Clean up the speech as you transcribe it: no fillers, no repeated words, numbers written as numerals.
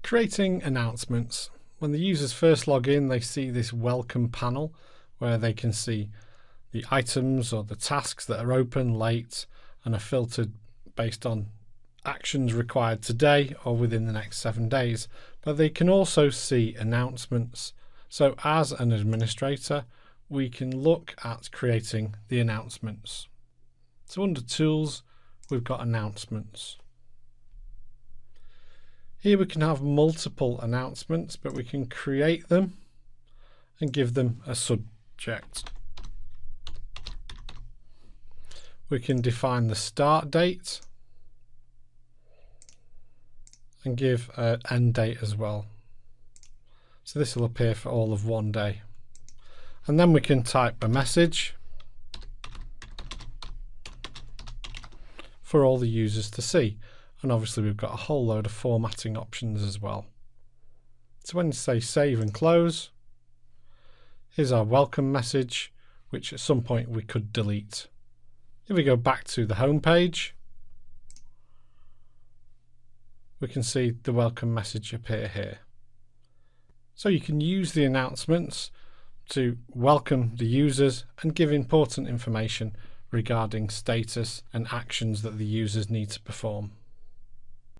Creating announcements. When the users first log in, they see this welcome panel where they can see the items or the tasks that are open, late, and are filtered based on actions required today or within the next 7 days. But they can also see announcements. So as an administrator, we can look at creating the announcements. So under Tools, we've got Announcements. Here we can have multiple announcements, but we can create them and give them a subject. We can define the start date and give an end date as well. So this will appear for all of one day. And then we can type a message for all the users to see. And obviously we've got a whole load of formatting options as well. So when you say save and close, here's our welcome message, which at some point we could delete. If we go back to the home page, we can see the welcome message appear here. So you can use the announcements to welcome the users and give important information regarding status and actions that the users need to perform.